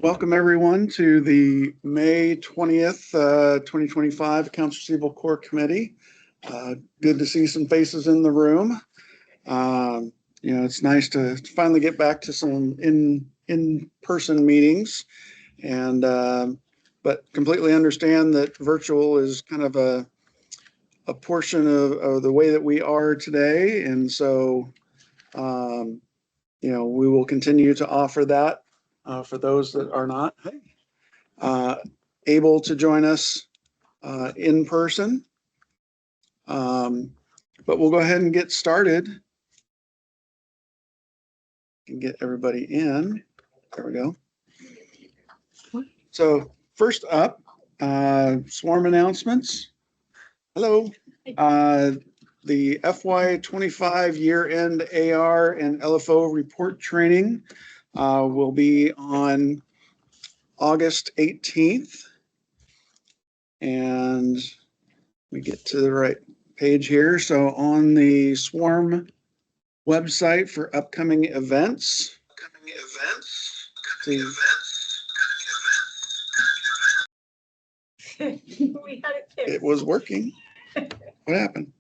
Welcome everyone to the May 20th, 2025 Accounts Receivable Core Committee. Good to see some faces in the room. It's nice to finally get back to some in-person meetings, and but completely understand that virtual is kind of a portion of the way that we are today, and so we will continue to offer that for those that are not able to join us in person. But we'll go ahead and get started and get everybody in. There we go. So first up, swarm announcements. Hello. The FY25 year-end AR and LFO report training will be on August 18th. And we get to the right page here. So on the swarm website for upcoming events. It was working. What happened?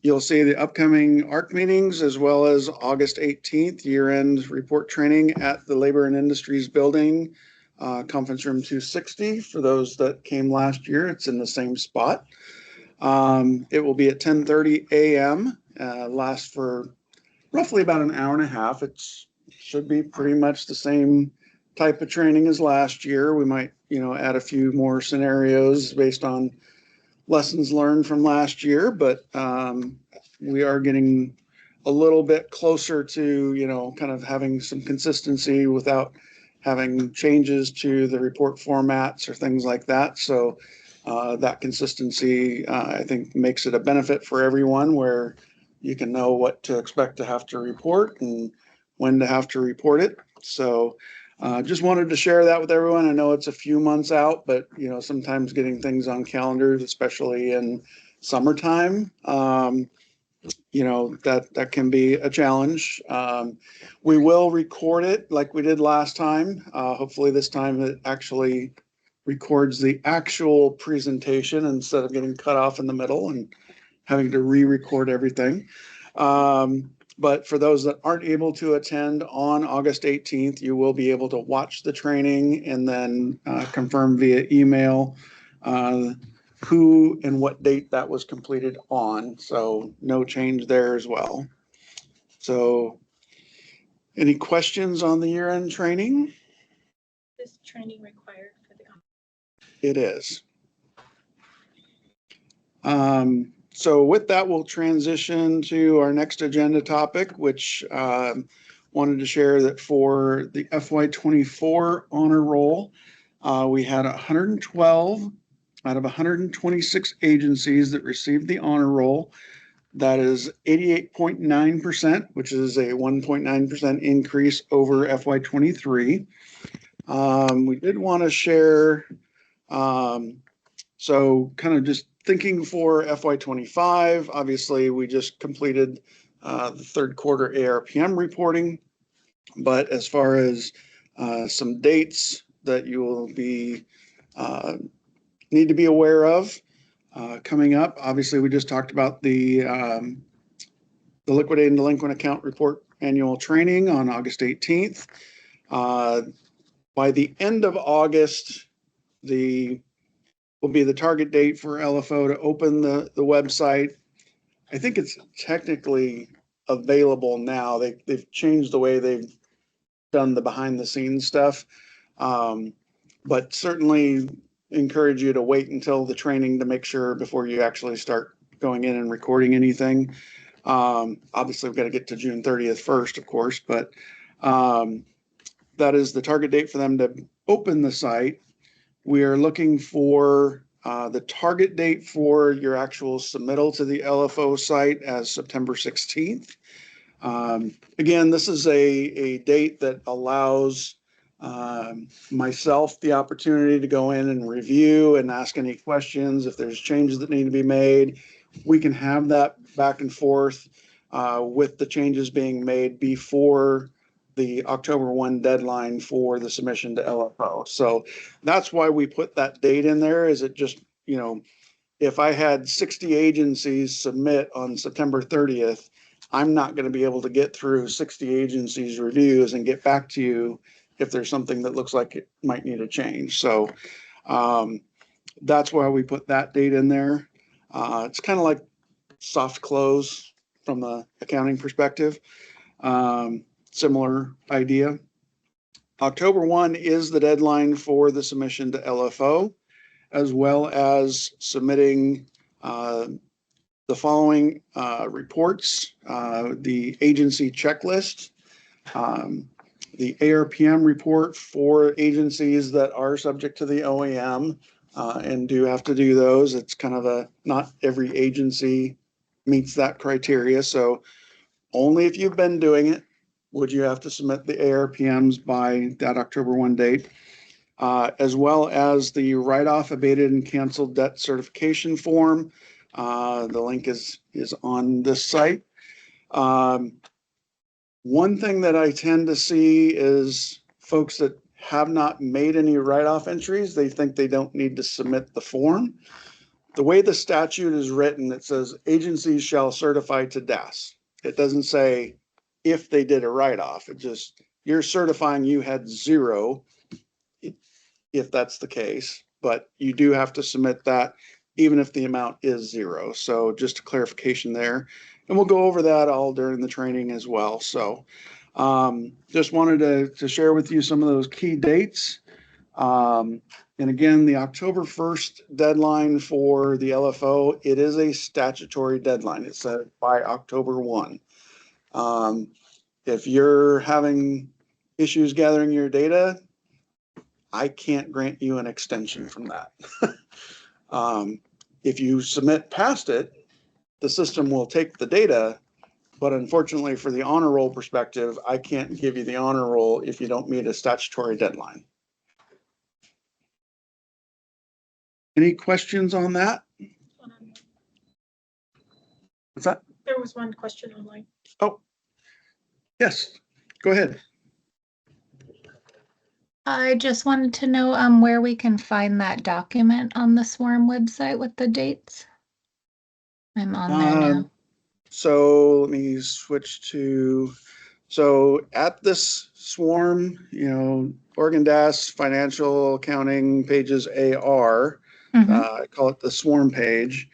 You'll see the upcoming ARC meetings as well as August 18th year-end report training at the Labor and Industries Building, Conference Room 260. For those that came last year, it's in the same spot. It will be at 10:30 a.m. Last for roughly about an hour and a half. It should be pretty much the same type of training as last year. We might, add a few more scenarios based on lessons learned from last year, but we are getting a little bit closer to, kind of having some consistency without having changes to the report formats or things like that. So that consistency, I think, makes it a benefit for everyone, where you can know what to expect to have to report and when to have to report it. So just wanted to share that with everyone. I know it's a few months out, but sometimes getting things on calendars, especially in summertime, that can be a challenge. We will record it like we did last time. Hopefully this time it actually records the actual presentation instead of getting cut off in the middle and having to re-record everything. But for those that aren't able to attend on August 18th, you will be able to watch the training and then confirm via email who and what date that was completed on. So no change there as well. So any questions on the year-end training? Is training required for the It is. So with that, we'll transition to our next agenda topic, which wanted to share that for the FY24 honor roll, we had 112 out of 126 agencies that received the honor roll. That is 88.9%, which is a 1.9% increase over FY23. We did want to share, so kind of just thinking for FY25, obviously we just completed the third quarter ARPM reporting, but as far as some dates that you will be need to be aware of coming up, obviously we just talked about the liquidated and delinquent account report annual training on August 18th. By the end of August, will be the target date for LFO to open the website. I think it's technically available now. They've changed the way they've done the behind the scenes stuff, but certainly encourage you to wait until the training to make sure before you actually start going in and recording anything. Obviously, we've got to get to June 30th first, of course, but that is the target date for them to open the site. We are looking for the target date for your actual submittal to the LFO site as September 16th. Again, this is a date that allows myself the opportunity to go in and review and ask any questions. If there's changes that need to be made, we can have that back and forth with the changes being made before the October 1 deadline for the submission to LFO. So that's why we put that date in there. Is it just, if I had 60 agencies submit on September 30th, I'm not going to be able to get through 60 agencies' reviews and get back to you if there's something that looks like it might need a change. So that's why we put that date in there. It's kind of like soft close from the accounting perspective. Similar idea. October 1 is the deadline for the submission to LFO, as well as submitting the following reports: the agency checklist, the ARPM report for agencies that are subject to the OEM and do have to do those. It's kind of not every agency meets that criteria. So only if you've been doing it would you have to submit the ARPMs by that October 1 date, as well as the write-off, abated, and canceled debt certification form. The link is on this site. One thing that I tend to see is folks that have not made any write-off entries, they think they don't need to submit the form. The way the statute is written, it says agencies shall certify to DAS. It doesn't say if they did a write-off. It just, you're certifying you had zero if that's the case, but you do have to submit that even if the amount is zero. So just a clarification there. And we'll go over that all during the training as well. So just wanted to share with you some of those key dates. And again, the October 1st deadline for the LFO, it is a statutory deadline. It's set by October 1. If you're having issues gathering your data, I can't grant you an extension from that. If you submit past it, the system will take the data, but unfortunately for the honor roll perspective, I can't give you the honor roll if you don't meet a statutory deadline. Any questions on that? What's that? There was one question online. Oh, yes, go ahead. I just wanted to know where we can find that document on the SWARM website with the dates. I'm on there now. So let me switch to, so at this SWARM, Oregon DAS Financial Accounting pages AR, I call it the SWARM page.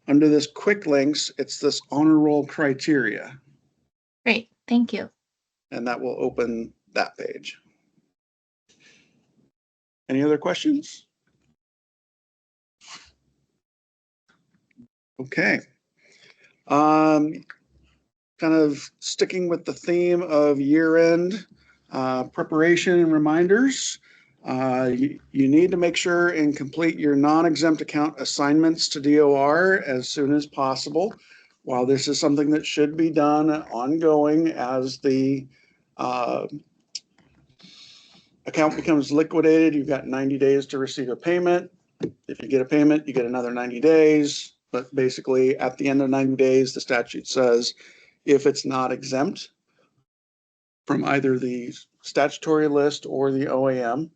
Under this quick links, it's this honor roll criteria. Great, thank you. And that will open that page. Any other questions? Okay. Kind of sticking with the theme of year-end preparation and reminders. You need to make sure and complete your non-exempt account assignments to DOR as soon as possible. While this is something that should be done ongoing as the account becomes liquidated, you've got 90 days to receive a payment. If you get a payment, you get another 90 days. But basically, at the end of 90 days, the statute says if it's not exempt from either the statutory list or the OAM,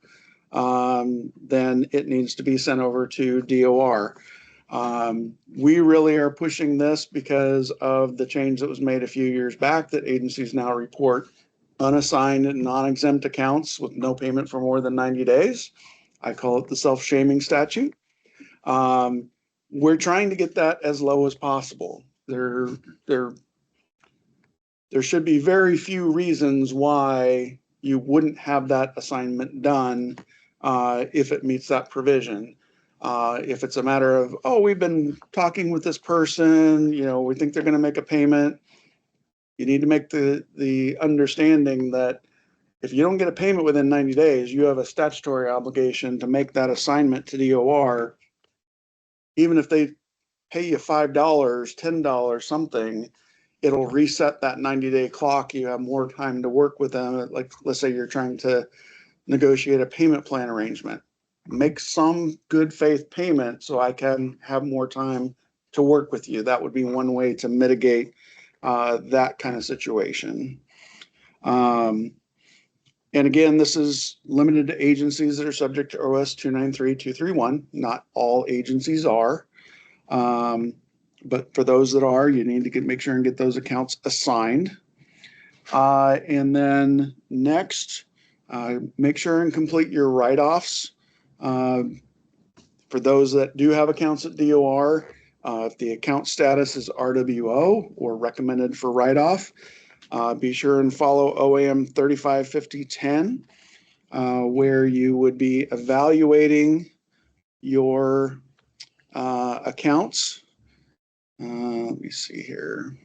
then it needs to be sent over to DOR. We really are pushing this because of the change that was made a few years back that agencies now report unassigned and non-exempt accounts with no payment for more than 90 days. I call it the self-shaming statute. We're trying to get that as low as possible. There should be very few reasons why you wouldn't have that assignment done if it meets that provision. If it's a matter of, oh, we've been talking with this person, we think they're going to make a payment. You need to make the understanding that if you don't get a payment within 90 days, you have a statutory obligation to make that assignment to DOR. Even if they pay you $5, $10, something, it'll reset that 90-day clock. You have more time to work with them. Like, let's say you're trying to negotiate a payment plan arrangement. Make some good faith payment so I can have more time to work with you. That would be one way to mitigate that kind of situation. And again, this is limited to agencies that are subject to OS 293231. Not all agencies are. But for those that are, you need to make sure and get those accounts assigned. And then next, make sure and complete your write-offs. For those that do have accounts at DOR, if the account status is RWO or recommended for write-off, be sure and follow OAM 355010, where you would be evaluating your accounts. Let me see here.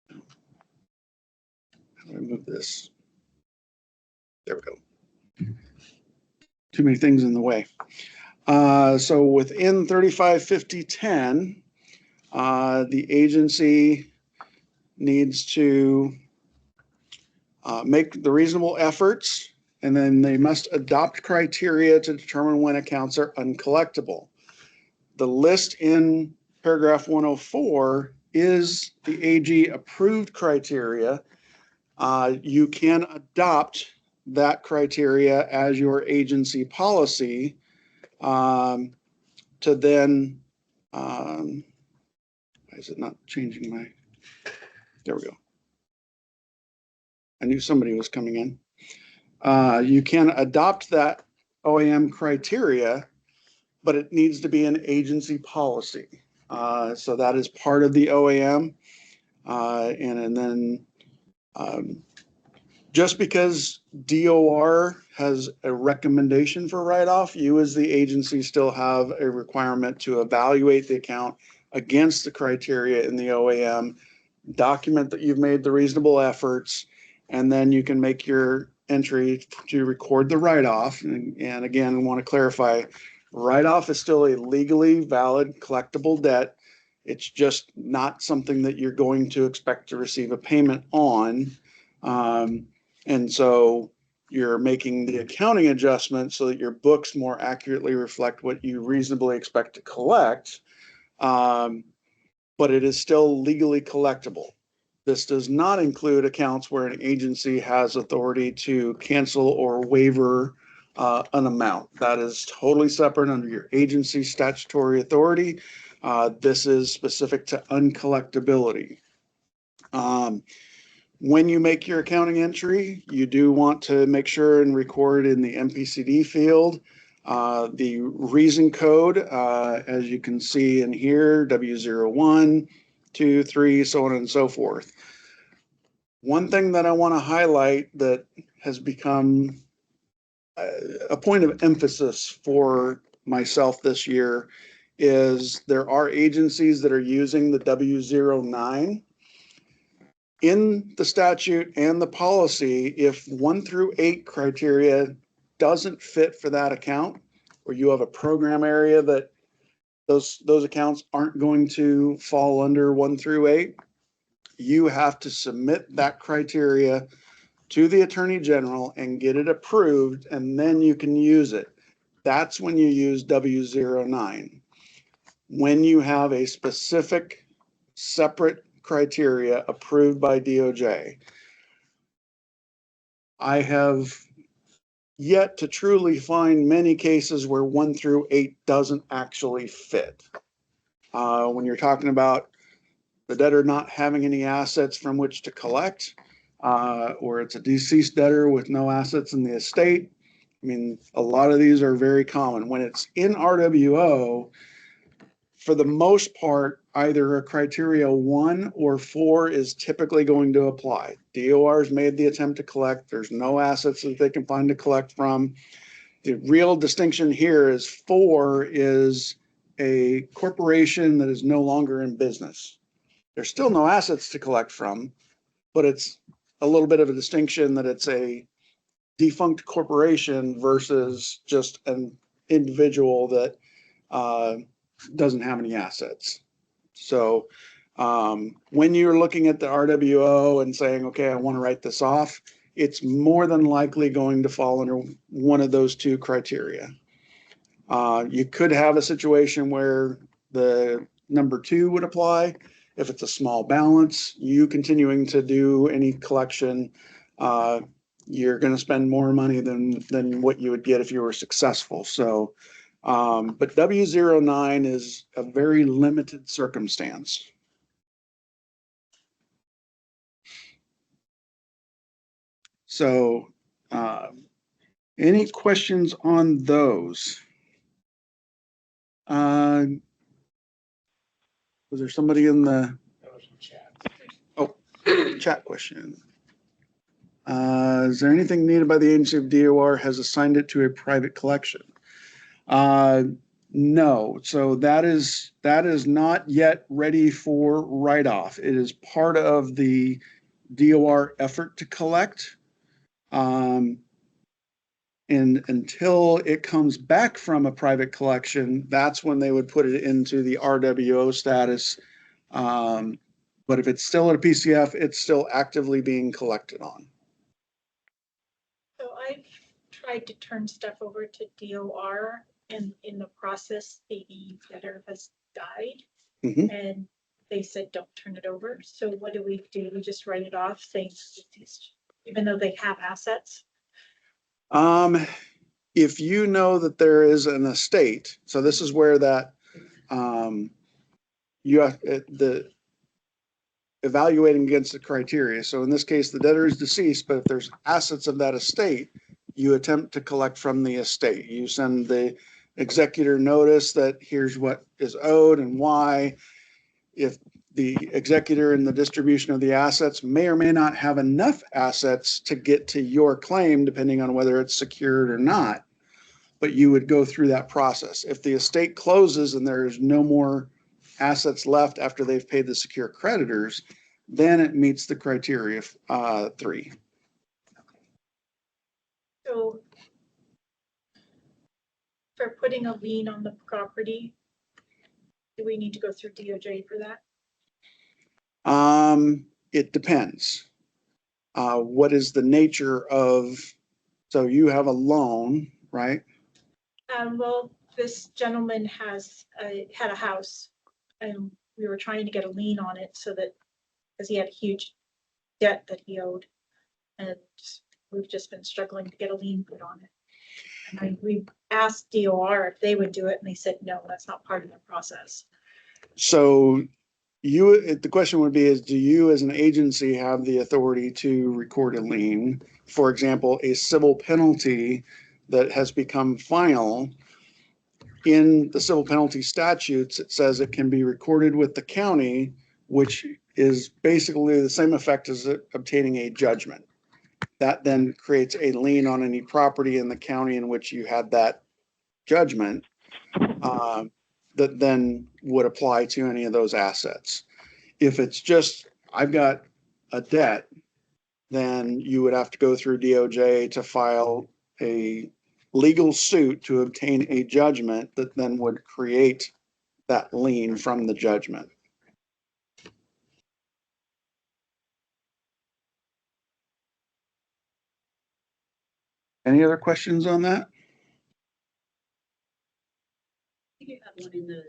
How do I move this? There we go. Too many things in the way. So within 355010, the agency needs to make the reasonable efforts, and then they must adopt criteria to determine when accounts are uncollectible. The list in paragraph 104 is the AG approved criteria. You can adopt that criteria as your agency policy to then, why is it not changing my, there we go. I knew somebody was coming in. You can adopt that OAM criteria, but it needs to be an agency policy. So that is part of the OAM. And then just because DOR has a recommendation for write-off, you as the agency still have a requirement to evaluate the account against the criteria in the OAM, document that you've made the reasonable efforts, and then you can make your entry to record the write-off. And again, I want to clarify, write-off is still a legally valid collectible debt. It's just not something that you're going to expect to receive a payment on. And so you're making the accounting adjustment so that your books more accurately reflect what you reasonably expect to collect. But it is still legally collectible. This does not include accounts where an agency has authority to cancel or waiver an amount. That is totally separate under your agency statutory authority. This is specific to uncollectability. When you make your accounting entry, you do want to make sure and record in the MPCD field the reason code, as you can see in here, W01, 2, 3, so on and so forth. One thing that I want to highlight that has become a point of emphasis for myself this year is there are agencies that are using the W09. In the statute and the policy, if 1 through 8 criteria doesn't fit for that account, or you have a program area that those accounts aren't going to fall under 1 through 8, you have to submit that criteria to the Attorney General and get it approved, and then you can use it. That's when you use W09. When you have a specific separate criteria approved by DOJ. I have yet to truly find many cases where 1 through 8 doesn't actually fit. When you're talking about the debtor not having any assets from which to collect, or it's a deceased debtor with no assets in the estate, I mean, a lot of these are very common. When it's in RWO, for the most part, either a criteria 1 or 4 is typically going to apply. DOR's made the attempt to collect. There's no assets that they can find to collect from. The real distinction here is 4 is a corporation that is no longer in business. There's still no assets to collect from, but it's a little bit of a distinction that it's a defunct corporation versus just an individual that doesn't have any assets. So when you're looking at the RWO and saying, okay, I want to write this off, it's more than likely going to fall under one of those 2 criteria. You could have a situation where the number 2 would apply, If it's a small balance, you continuing to do any collection, you're going to spend more money than what you would get if you were successful. So, but W09 is a very limited circumstance. So, any questions on those? Was there somebody in the chat question? Is there anything needed by the agency of DOR has assigned it to a private collection? No. So that is not yet ready for write-off. It is part of the DOR effort to collect. And until it comes back from a private collection, that's when they would put it into the RWO status. But if it's still at a PCF, it's still actively being collected on. So I've tried to turn stuff over to DOR, and in the process, the debtor has died. Mhm. And they said, don't turn it over. So what do? We just write it off, saying deceased, even though they have assets? If you know that there is an estate, so this is where that, you have the evaluating against the criteria. So in this case, the debtor is deceased, but if there's assets of that estate, you attempt to collect from the estate. You send the executor notice that here's what is owed and why. If the executor in the distribution of the assets may or may not have enough assets to get to your claim, depending on whether it's secured or not, but you would go through that process. If the estate closes and there's no more assets left after they've paid the secure creditors, then it meets the criteria 3. So for putting a lien on the property, do we need to go through DOJ for that? It depends. What is the nature of, so you have a loan, right? Well, this gentleman had a house, and we were trying to get a lien on it so that, because he had a huge debt that he owed, and we've just been struggling to get a lien put on it. And we asked DOR if they would do it, and they said, no, that's not part of the process. So the question would be do you as an agency have the authority to record a lien? For example, a civil penalty that has become final. In the civil penalty statutes, it says it can be recorded with the county, which is basically the same effect as obtaining a judgment. That then creates a lien on any property in the county in which you had that judgment, that then would apply to any of those assets. If it's just, I've got a debt, then you would have to go through DOJ to file a legal suit to obtain a judgment that then would create that lien from the judgment. Any other questions on that? You have one in the,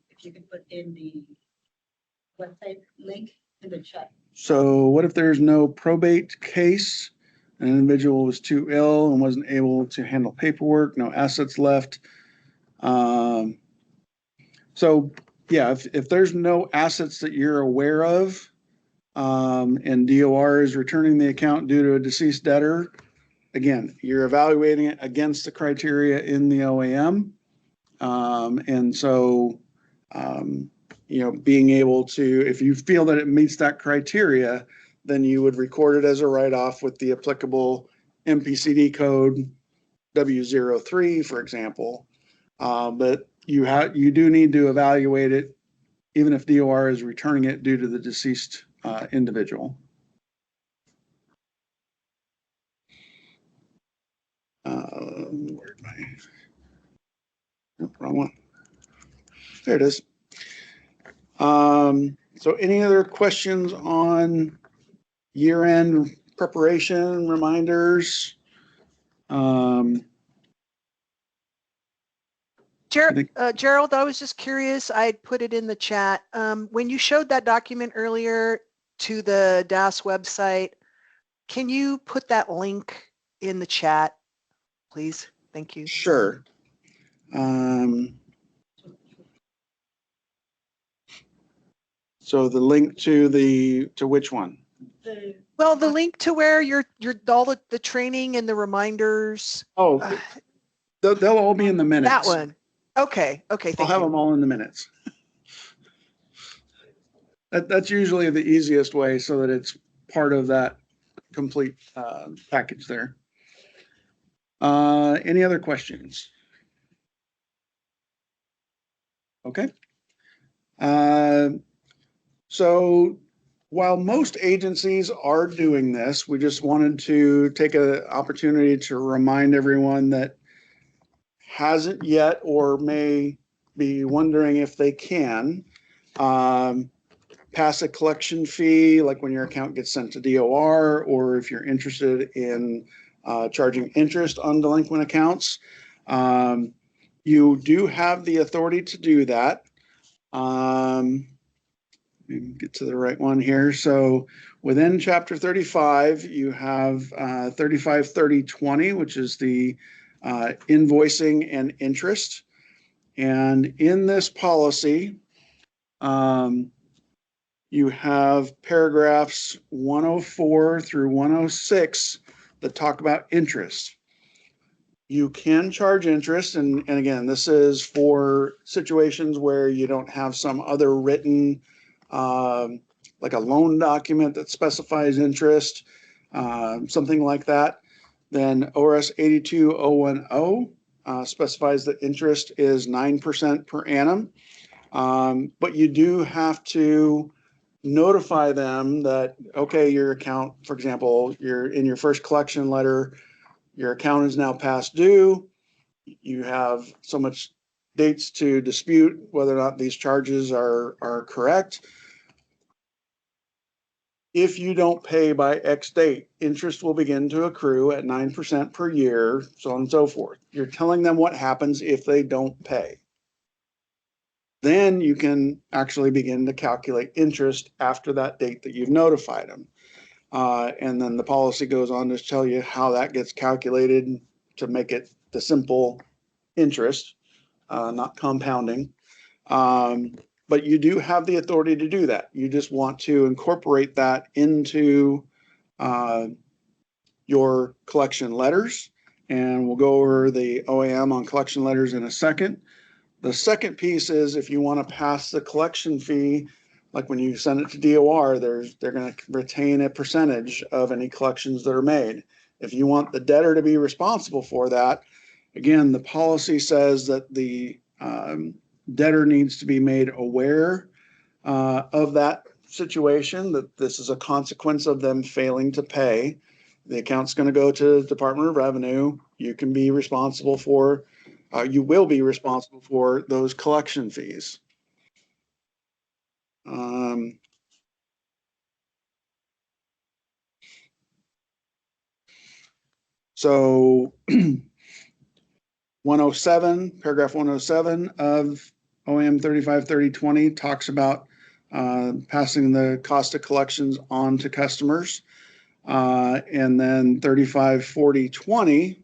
if you could put in the website link in the chat. So what if there's no probate case? An individual was too ill and wasn't able to handle paperwork, no assets left. So yeah, if there's no assets that you're aware of, and DOR is returning the account due to a deceased debtor, again, you're evaluating it against the criteria in the OAM. And so, being able to, if you feel that it meets that criteria, then you would record it as a write-off with the applicable MPCD code W03, for example. But you do need to evaluate it, even if DOR is returning it due to the deceased individual. Where'd my, oh, wrong one. There it is. So any other questions on year-end preparation, reminders? think- Gerald, I was just curious. I put it in the chat. When you showed that document earlier to the DAS website, can you put that link in the chat, please? Thank you. Sure. So the link to which one? The, Well, the link to where your all the training and the reminders. Oh, uh, they'll all be in the minutes. That one. Okay. Okay. I'll Thank have you. them all in the minutes. That's usually the easiest way so that it's part of that complete package there. Any other questions? Okay. So while most agencies are doing this, we just wanted to take an opportunity to remind everyone that hasn't yet or may be wondering if they can pass a collection fee, like when your account gets sent to DOR, or if you're interested in charging interest on delinquent accounts. You do have the authority to do that. Let me get to the right one here. So within Chapter 35, you have 353020, which is the invoicing and interest. And in this policy, you have paragraphs 104 through 106 that talk about interest. You can charge interest, and again, this is for situations where you don't have some other written, like a loan document that specifies interest, something like that. Then ORS 82010 specifies that interest is 9% per annum. But you do have to notify them that, okay, your account, for example, you're in your first collection letter, your account is now past due. You have so much dates to dispute whether or not these charges are correct. If you don't pay by X date, interest will begin to accrue at 9% per year, so on and so forth. You're telling them what happens if they don't pay. Then you can actually begin to calculate interest after that date that you've notified them. And then the policy goes on to tell you how that gets calculated to make it the simple interest, not compounding. But you do have the authority to do that. You just want to incorporate that into your collection letters. And we'll go over the OAM on collection letters in a second. The second piece is if you want to pass the collection fee, like when you send it to DOR, they're going to retain a percentage of any collections that are made. If you want the debtor to be responsible for that, again, the policy says that the debtor needs to be made aware of that situation, that this is a consequence of them failing to pay. The account's going to go to the Department of Revenue. You can be responsible for, you will be responsible for those collection fees. So 107, paragraph 107 of OM 353020 talks about passing the cost of collections on to customers. And then 354020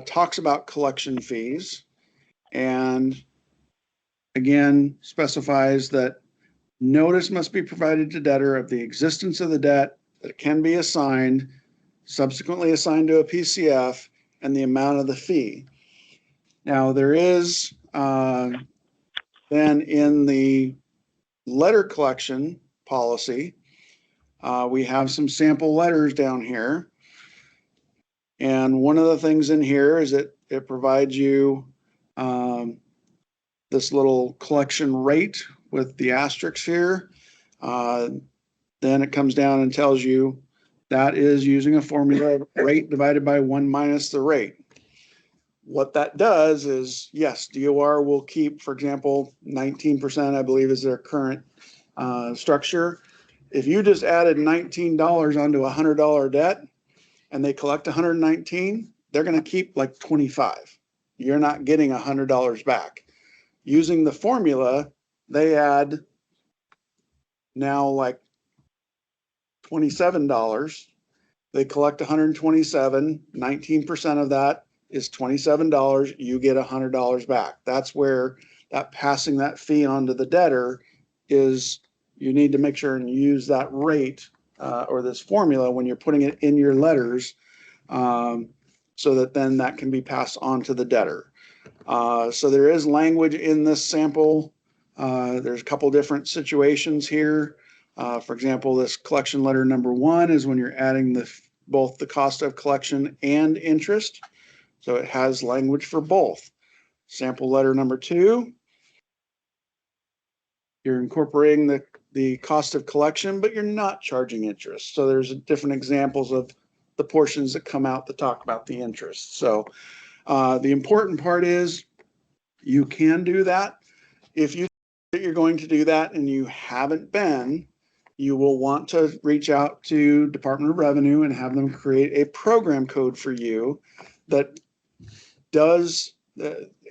talks about collection fees and again specifies that notice must be provided to debtor of the existence of the debt, that it can be assigned, subsequently assigned to a PCF, and the amount of the fee. Now there is then in the letter collection policy, we have some sample letters down here. And one of the things in here is that it provides you this little collection rate with the asterisks here. Then it comes down and tells you that is using a formula rate divided by 1 minus the rate. What that does is, yes, DOR will keep, for example, 19%, I believe is their current structure. If you just added $19 onto a $100 debt and they collect 119, they're going to keep like 25. you're not getting $100 back. Using the formula, they add now like $27. They collect 127, 19% of that is $27. You get $100 back. That's where that passing that fee on to the debtor is. You need to make sure and use that rate or this formula when you're putting it in your letters, so that then that can be passed on to the debtor. So there is language in this sample. There's a couple different situations here. For example, this collection letter number 1 is when you're adding both the cost of collection and interest. So it has language for both. Sample letter number 2, you're incorporating the cost of collection, but you're not charging interest. So there's different examples of the portions that come out that talk about the interest. So the important part is you can do that. If you think that you're going to do that and you haven't been, you will want to reach out to Department of Revenue and have them create a program code for you that does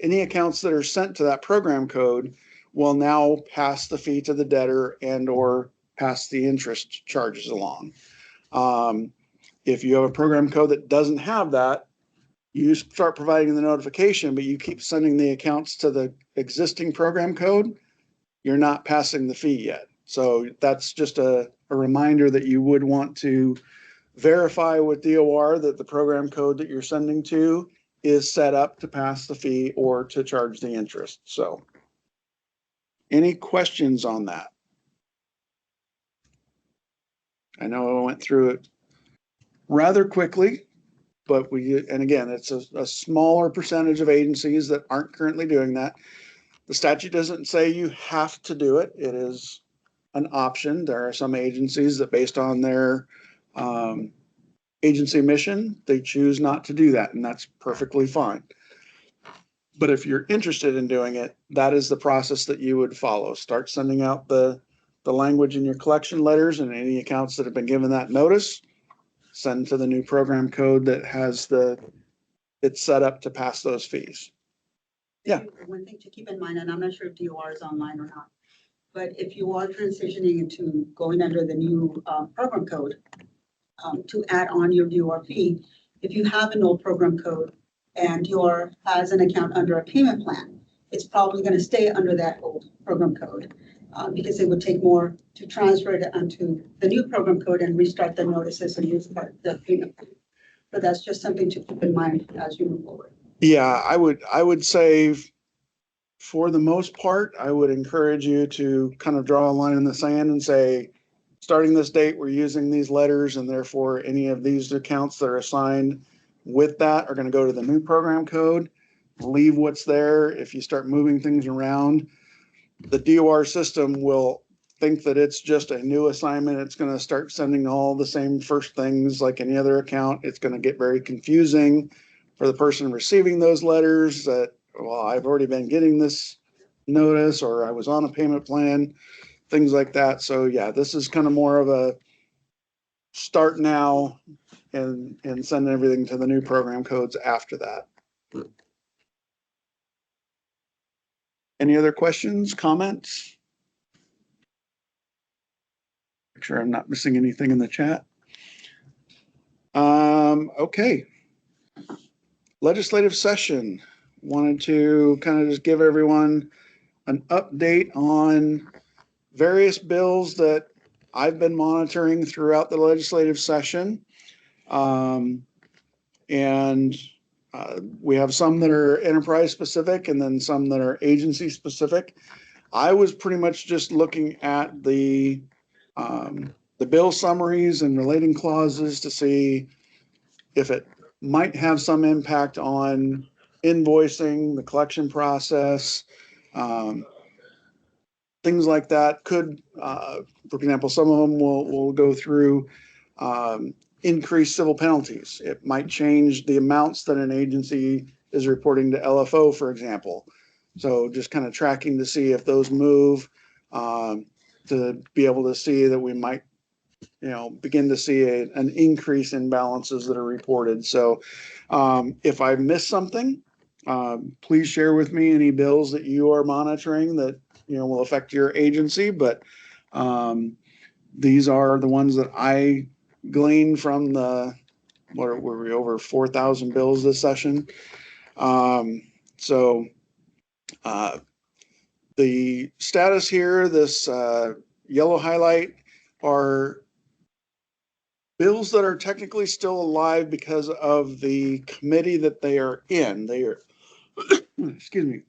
any accounts that are sent to that program code will now pass the fee to the debtor and or pass the interest charges along. If you have a program code that doesn't have that, you start providing the notification, but you keep sending the accounts to the existing program code, you're not passing the fee yet. So that's just a reminder that you would want to verify with DOR that the program code that you're sending to is set up to pass the fee or to charge the interest. So any questions on that? I know I went through it rather quickly, but and again, it's a smaller percentage of agencies that aren't currently doing that. The statute doesn't say you have to do it. It is an option. There are some agencies that based on their agency mission, they choose not to do that, and that's perfectly fine. But if you're interested in doing it, that is the process that you would follow. Start sending out the language in your collection letters and any accounts that have been given that notice, send to the new program code that has it's set up to pass those fees. Yeah. One thing to keep in mind, and I'm not sure if DOR is online or not, but if you are transitioning into going under the new program code, to add on your DOR fee, if you have an old program code and DOR has an account under a payment plan, it's probably going to stay under that old program code because it would take more to transfer it onto the new program code and restart the notices and use the payment plan. But that's just something to keep in mind as you move forward. Yeah, I would say for the most part, I would encourage you to kind of draw a line in the sand and say, starting this date, we're using these letters, and therefore any of these accounts that are assigned with that are going to go to the new program code. Leave what's there. If you start moving things around, the DOR system will think that it's just a new assignment. It's going to start sending all the same first things like any other account. It's going to get very confusing for the person receiving those letters that, well, I've already been getting this notice, or I was on a payment plan, things like that. So yeah, this is kind of more of a start now and send everything to the new program codes after that. Any other questions, comments? Make sure I'm not missing anything in the chat. Okay. Legislative session. Wanted to kind of just give everyone an update on various bills that I've been monitoring throughout the legislative session. We have some that are enterprise specific and then some that are agency specific. I was pretty much just looking at the bill summaries and relating clauses to see if it might have some impact on invoicing, the collection process, things like that. Could, for example, some of them will go through increased civil penalties. It might change the amounts that an agency is reporting to LFO, for example. So just kind of tracking to see if those move, to be able to see that we might, begin to see an increase in balances that are reported. So if I miss something, Please share with me any bills that you are monitoring that, will affect your agency, but these are the ones that I gleaned from what were we, over 4,000 bills this session. So the status here, this yellow highlight, are bills that are technically still alive because of the committee that they are in. They are, excuse me,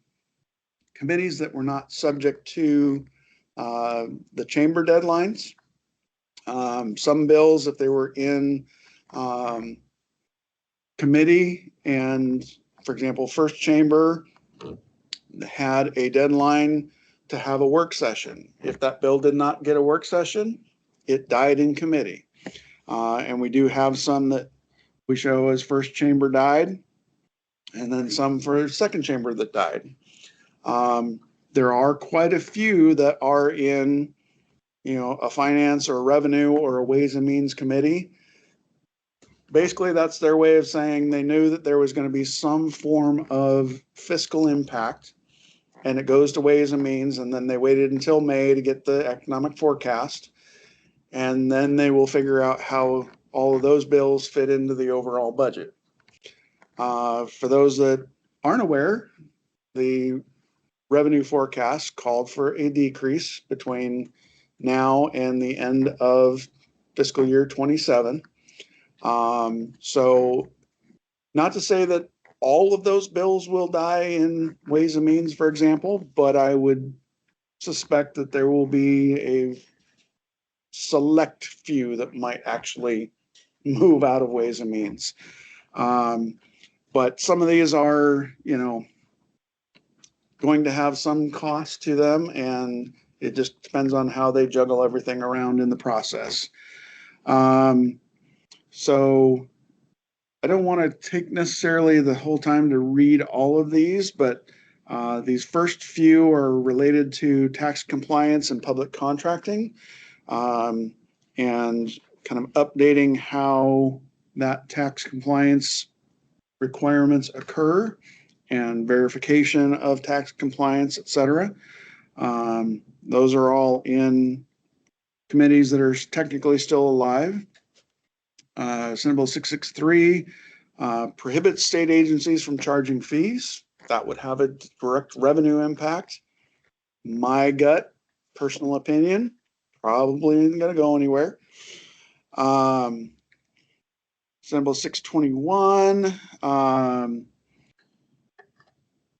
committees that were not subject to the chamber deadlines. Some bills, if they were in committee and, for example, first chamber had a deadline to have a work session. If that bill did not get a work session, it died in committee. And we do have some that we show as first chamber died, and then some for second chamber that died. There are quite a few that are in, a finance or a revenue or a ways and means committee. Basically, that's their way of saying they knew that there was going to be some form of fiscal impact, and it goes to ways and means, and then they waited until May to get the economic forecast, and then they will figure out how all of those bills fit into the overall budget. For those that aren't aware, the revenue forecast called for a decrease between now and the end of fiscal year 27. So not to say that all of those bills will die in ways and means, for example, but I would suspect that there will be a select few that might actually move out of ways and means. But some of these are, going to have some cost to them, and it just depends on how they juggle everything around in the process. So I don't want to take necessarily the whole time to read all of these, but these first few are related to tax compliance and public contracting, and kind of updating how that tax compliance requirements occur and verification of tax compliance, et cetera. Those are all in committees that are technically still alive. Senate Bill 663 prohibits state agencies from charging fees. That would have a direct revenue impact. My gut, personal opinion, probably isn't going to go anywhere. Senate Bill 621.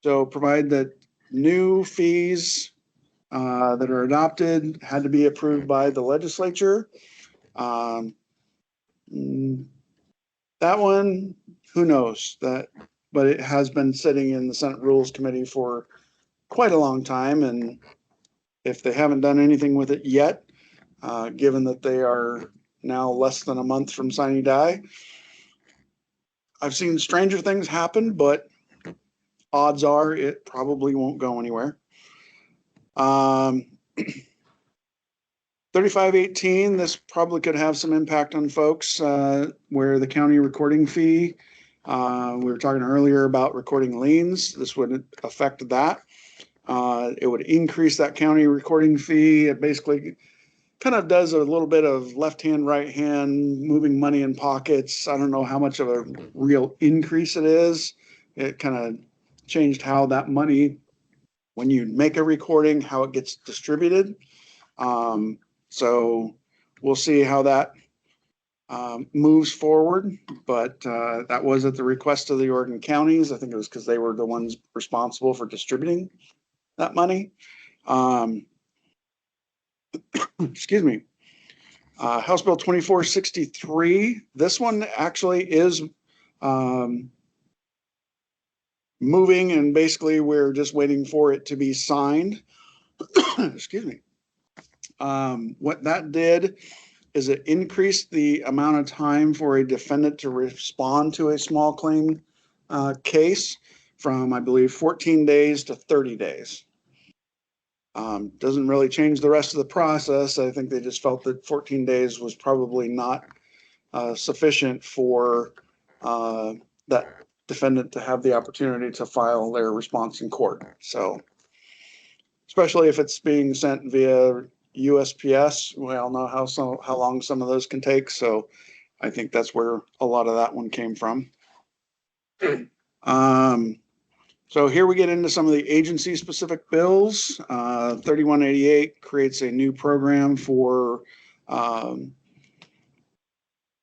So provide that new fees that are adopted had to be approved by the legislature. That one, who knows that, but it has been sitting in the Senate Rules Committee for quite a long time. And if they haven't done anything with it yet, given that they are now less than a month from sine die, I've seen stranger things happen, but odds are it probably won't go anywhere. 3518, this probably could have some impact on folks where the county recording fee, we were talking earlier about recording liens. This would affect that. It would increase that county recording fee. It basically kind of does a little bit of left hand, right hand, moving money in pockets. I don't know how much of a real increase it is. It kind of changed how that money, when you make a recording, how it gets distributed. So we'll see how that moves forward, but that was at the request of the Oregon counties. I think it was because they were the ones responsible for distributing that money. Excuse me. House Bill 2463. This one actually is moving, and basically we're just waiting for it to be signed. Excuse me. What that did is it increased the amount of time for a defendant to respond to a small claim case from, I believe, 14 days to 30 days. Doesn't really change the rest of the process. I think they just felt that 14 days was probably not sufficient for that defendant to have the opportunity to file their response in court. So, especially if it's being sent via USPS, we all know how long some of those can take. So, I think that's where a lot of that one came from. So here we get into some of the agency-specific bills. 3188 creates a new program for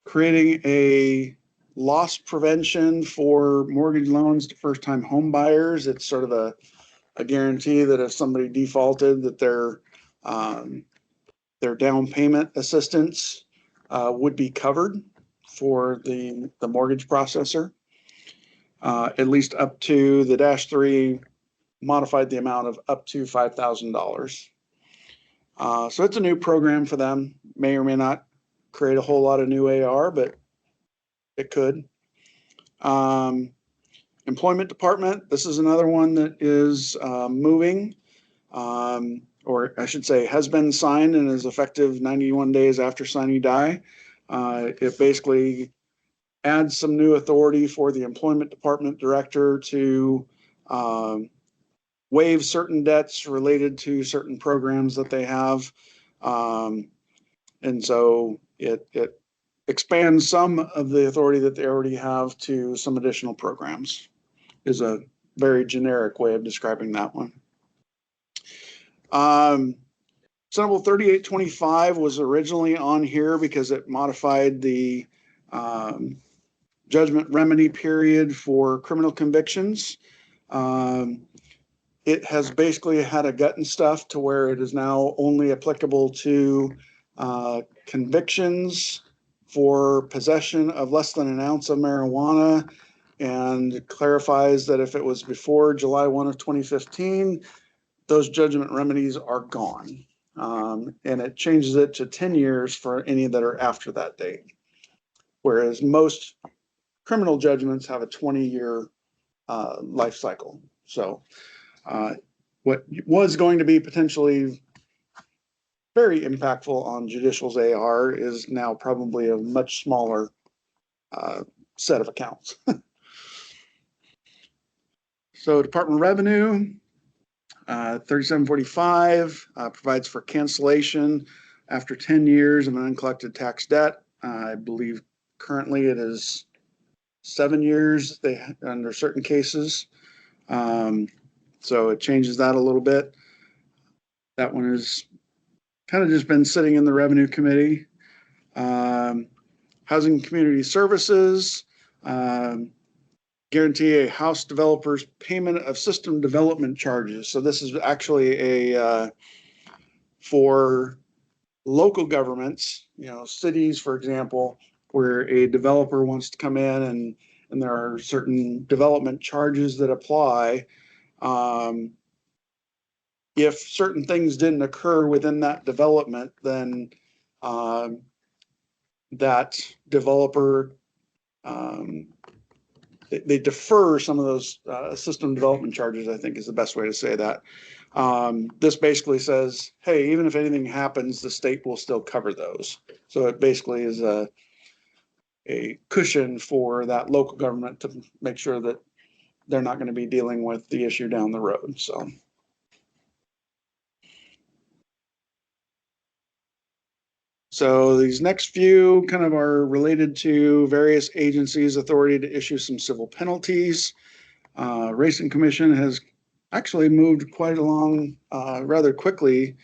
creating a loss prevention for mortgage loans to first-time home buyers. It's sort of a guarantee that if somebody defaulted, that their down payment assistance would be covered for the mortgage processor. At least up to the -3 modified the amount of up to $5,000. So it's a new program for them. May or may not create a whole lot of new AR, but it could. Employment Department, this is another one that is moving, or I should say has been signed and is effective 91 days after signing die. It basically adds some new authority for the Employment Department Director to waive certain debts related to certain programs that they have. And so it expands some of the authority that they already have to some additional programs, is a very generic way of describing that one. Senate Bill 3825 was originally on here because it modified the judgment remedy period for criminal convictions. It has basically had a gut and stuff to where it is now only applicable to convictions for possession of less than an ounce of marijuana, and clarifies that if it was before July 1 of 2015, those judgment remedies are gone. And it changes it to 10 years for any that are after that date. Whereas most criminal judgments have a 20-year life cycle. So what was going to be potentially very impactful on judicial's AR is now probably a much smaller set of accounts. So Department of Revenue, 3745 provides for cancellation after 10 years of an uncollected tax debt. I believe currently it is 7 years under certain cases. So it changes that a little bit. That one has kind of just been sitting in the Revenue Committee. Housing and Community Services, guarantee a house developer's payment of system development charges. So this is actually for local governments, cities, for example, where a developer wants to come in and there are certain development charges that apply. If certain things didn't occur within that development, then that developer, they defer some of those system development charges, I think is the best way to say that. This basically says, hey, even if anything happens, the state will still cover those. So it basically is a cushion for that local government to make sure that they're not going to be dealing with the issue down the road. So these next few kind of are related to various agencies' authority to issue some civil penalties. Racing Commission has actually moved quite along rather quickly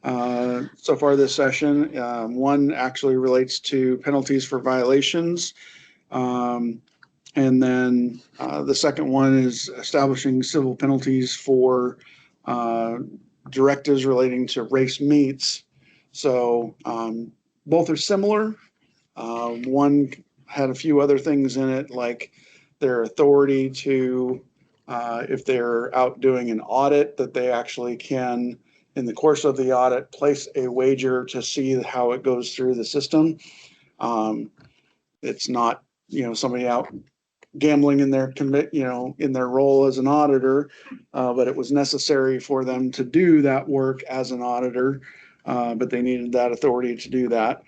so far this session. One actually relates to penalties for violations. And then the second one is establishing civil penalties for directives relating to race meets. So both are similar. One had a few other things in it, like their authority to, if they're out doing an audit, that they actually can, in the course of the audit, place a wager to see how it goes through the system. It's not, somebody out gambling in their in their role as an auditor, but it was necessary for them to do that work as an auditor. But they needed that authority to do that.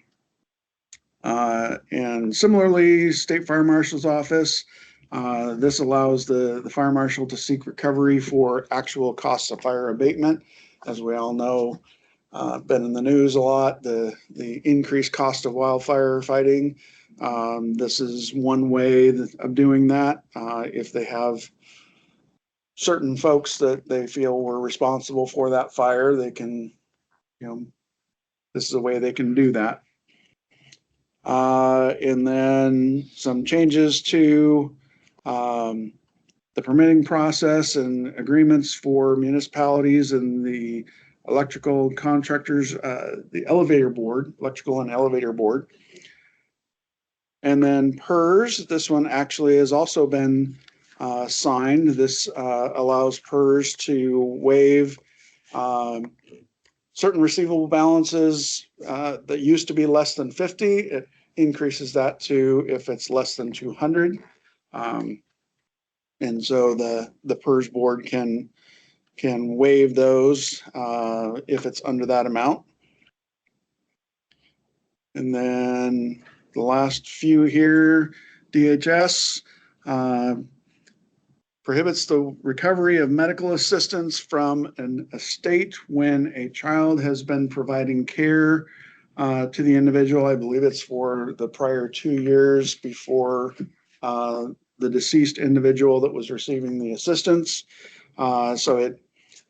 And similarly, State Fire Marshal's Office, This allows the fire marshal to seek recovery for actual costs of fire abatement. As we all know, been in the news a lot, the increased cost of wildfire fighting. This is one way of doing that. If they have certain folks that they feel were responsible for that fire, they can, this is a way they can do that. And then some changes to the permitting process and agreements for municipalities and the electrical contractors, the elevator board, electrical and elevator board. And then PERS, this one actually has also been signed. This allows PERS to waive certain receivable balances that used to be less than 50. It increases that to if it's less than 200. And so the PERS board can waive those if it's under that amount. And then the last few here, DHS prohibits the recovery of medical assistance from an estate when a child has been providing care to the individual. I believe it's for the prior 2 years before the deceased individual that was receiving the assistance. So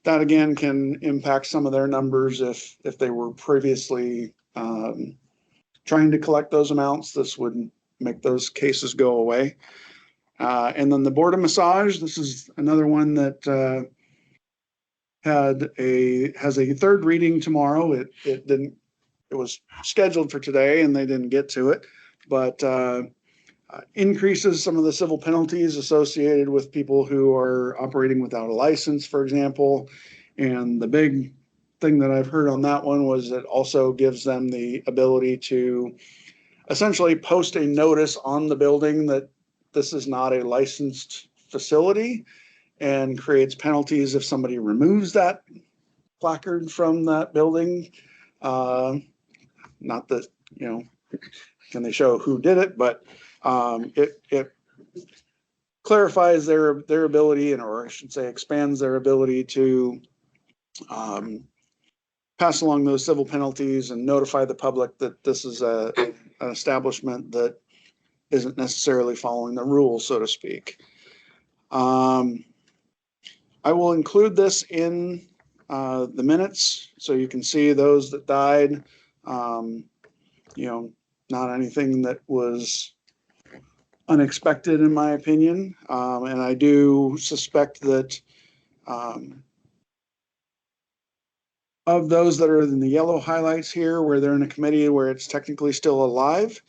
that again can impact some of their numbers if they were previously trying to collect those amounts. This would make those cases go away. And then the Board of Massage, this is another one that has a third reading tomorrow. It was scheduled for today and they didn't get to it, but increases some of the civil penalties associated with people who are operating without a license, for example. And the big thing that I've heard on that one was it also gives them the ability to essentially post a notice on the building that this is not a licensed facility, and creates penalties if somebody removes that placard from that building. Not that, can they show who did it, but it clarifies their ability, or I should say expands their ability to pass along those civil penalties and notify the public that this is an establishment that isn't necessarily following the rules, so to speak. I will include this in the minutes so you can see those that died. Not anything that was unexpected in my opinion. And I do suspect that of those that are in the yellow highlights here, where they're in a committee where it's technically still alive,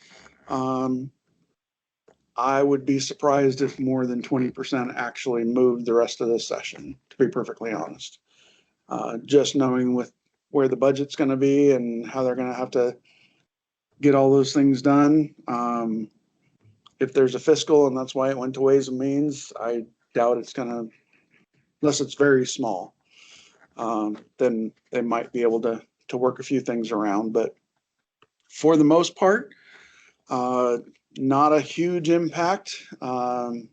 I would be surprised if more than 20% actually moved the rest of this session, to be perfectly honest. Just knowing with where the budget's going to be and how they're going to have to get all those things done. If there's a fiscal, and that's why it went to Ways and Means, I doubt it's going to, unless it's very small, then they might be able to work a few things around. But for the most part, not a huge impact on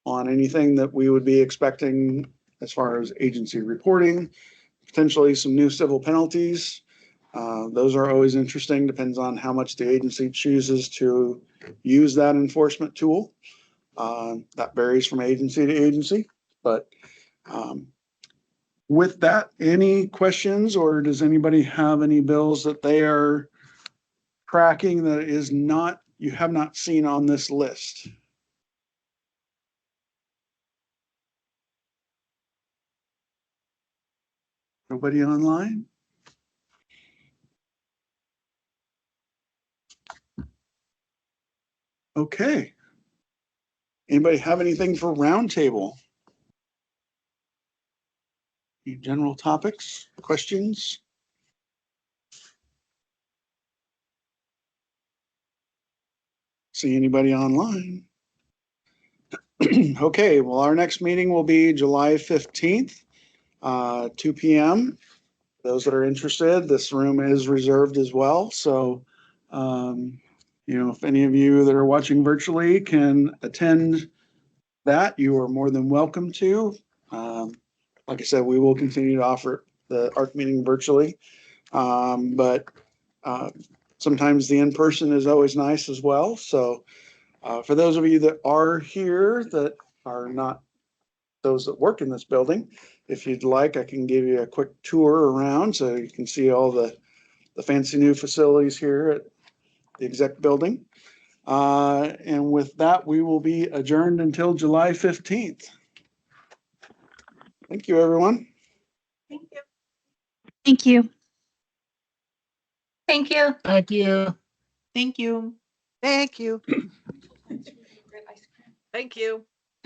anything that we would be expecting as far as agency reporting. Potentially some new civil penalties. Those are always interesting, depends on how much the agency chooses to use that enforcement tool. That varies from agency to agency, but with that, any questions, or does anybody have any bills that they are tracking that you have not seen on this list? Nobody online? Okay. Anybody have anything for roundtable? Any general topics, questions? See anybody online? Okay, well, our next meeting will be July 15th, 2 p.m. Those that are interested, this room is reserved as well. So, if any of you that are watching virtually can attend that, you are more than welcome to. Like I said, we will continue to offer the ARC meeting virtually. But sometimes the in-person is always nice as well. So for those of you that are here that are not those that work in this building, if you'd like, I can give you a quick tour around so you can see all the fancy new facilities here at the exec building. And with that, we will be adjourned until July 15th. Thank you, everyone. Thank you. Thank you. Thank you. Thank you. Thank you. Thank you. Thank you.